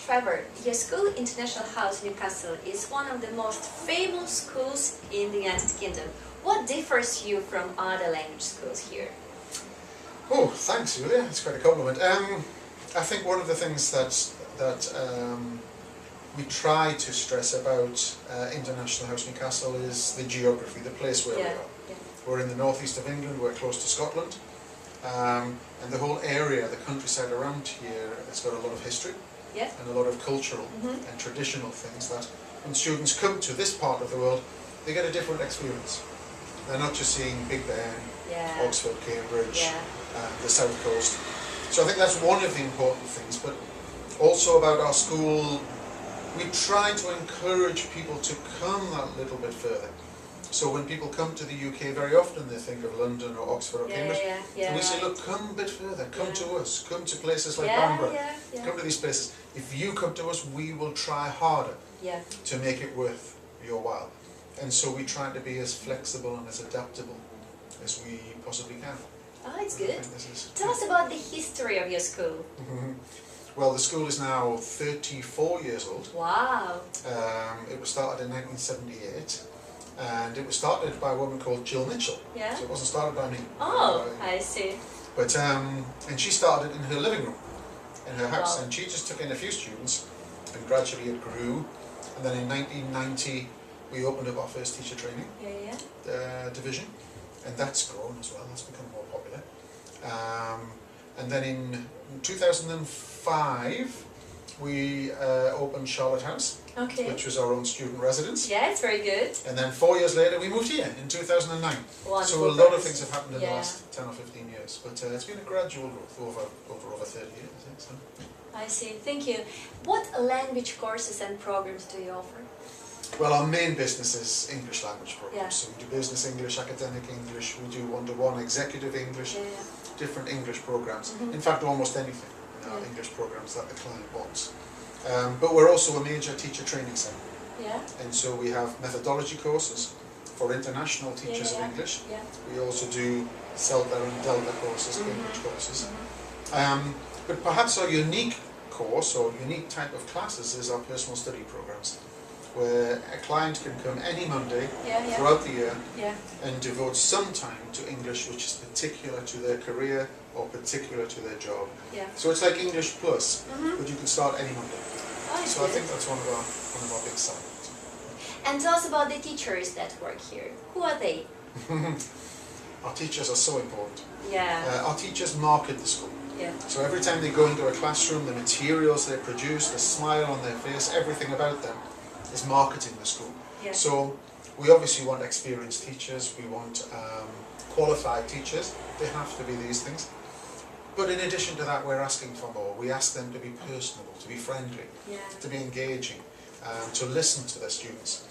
Trevor, your school, International House Newcastle, is one of the most famous schools in the United Kingdom. What differs you from other language schools here? Oh, thanks, Julia. It's quite a compliment. I think one of the things that we try to stress about International House Newcastle is the geography, the place where we are. Yeah. We're in the northeast of England, we're close to Scotland, and the whole area, the countryside around here, has got a lot of history and a lot of cultural and traditional things that when students come to this part of the world, they get a different experience. They're not just seeing Big Ben, Oxford, Cambridge, the south coast. So I think that's one of the important things, but also about our school, we try to encourage people to come that little bit further. So when people come to the UK, very often they think of London or Oxford or Cambridge. And we say, look, come a bit further, come to us, come to places like Bamburgh, come to these places. If you come to us, we will try harder to make it worth your while. And so we try to be as flexible and as adaptable as we possibly can. Oh, it's good. Tell us about the history of your school. Well, the school is now 34 years old. Wow. It was started in 1978. And it was started by a woman called Jill Mitchell. Yeah. So it wasn't started by me. Oh, I see. But and she started in her living room, in her house, and she just took in a few students, and gradually it grew. And then in 1990, we opened up our first teacher training division, and that's grown as well. That's become more popular. And then in 2005, we opened Charlotte House, which was our own student residence. Yeah, it's very good. And then 4 years later, we moved here in 2009. Wonderful. So a lot of things have happened in the last 10 or 15 years, but it's been a gradual growth over 30 years. I think so. I see, thank you. What language courses and programs do you offer? Well, our main business is English language programs. So we do business English, academic English, we do one-to-one executive English, different English programs. In fact, almost anything in our English programs that the client wants. But we're also a major teacher training centre. And so we have methodology courses for international teachers of English. We also do CELTA and DELTA courses, Cambridge courses. But perhaps our unique course or unique type of classes is our personal study programs, where a client can come any Monday throughout the year and devote some time to English which is particular to their career or particular to their job. So it's like English Plus, but you can start any Monday. So I think that's one of our big selling. And tell us about the teachers that work here. Who are they? Our teachers are so important. Our teachers market the school. So every time they go into a classroom, the materials they produce, the smile on their face, everything about them is marketing the school. So we obviously want experienced teachers, we want qualified teachers. They have to be these things. But in addition to that, we're asking for more. We ask them to be personable, to be friendly, to be engaging, to listen to their students,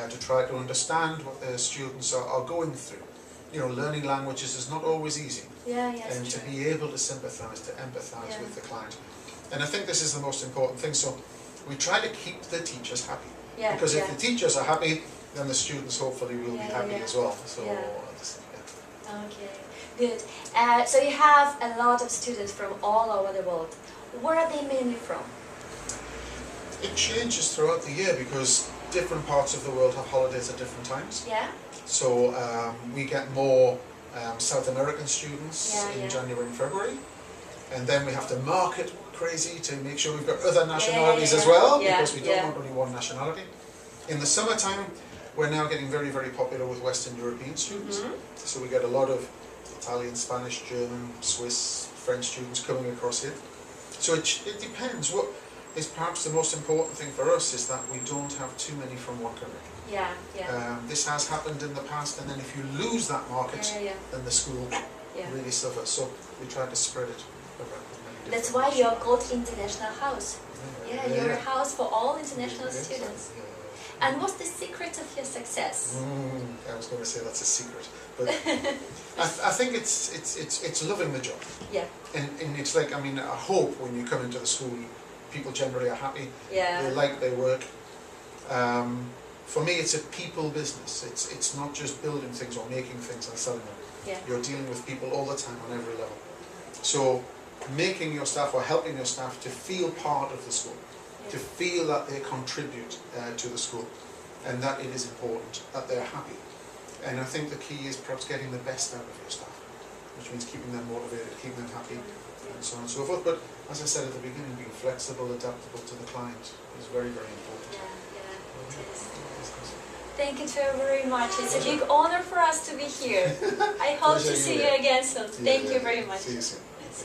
to try to understand what their students are going through. You know, learning languages is not always easy. And to be able to sympathise, to empathise with the client. And I think this is the most important thing. So we try to keep the teachers happy. Because if the teachers are happy, then the students hopefully will be happy as well. So, Okay, good. So you have a lot of students from all over the world. Where are they mainly from? It changes throughout the year because different parts of the world have holidays at different times. So we get more South American students in January and February. And then we have to market crazy to make sure we've got other nationalities as well, because we don't want only one nationality. In the summertime, we're now getting very, very popular with Western European students. So we get a lot of Italian, Spanish, German, Swiss, French students coming across here. So it depends. What is perhaps the most important thing for us is that we don't have too many from one country. This has happened in the past, and then if you lose that market, then the school really suffers. So we try to spread it around. That's why you're called International House. You're a house for all international students. And what's the secret of your success? I was going to say that's a secret, but I think it's loving the job. And it's like, I mean, I hope when you come into the school, people generally are happy. They like their work. For me, it's a people business. It's not just building things or making things and selling them. You're dealing with people all the time on every level. So making your staff or helping your staff to feel part of the school, to feel that they contribute to the school and that it is important, that they're happy. And I think the key is perhaps getting the best out of your staff, which means keeping them motivated, keeping them happy, and so on and so forth. But as I said at the beginning, being flexible, adaptable to the client is very, very important. Yeah, it is. Thank you, Trevor, very much. It's a big honor for us to be here. I hope to see you again soon. Thank you very much. See you soon.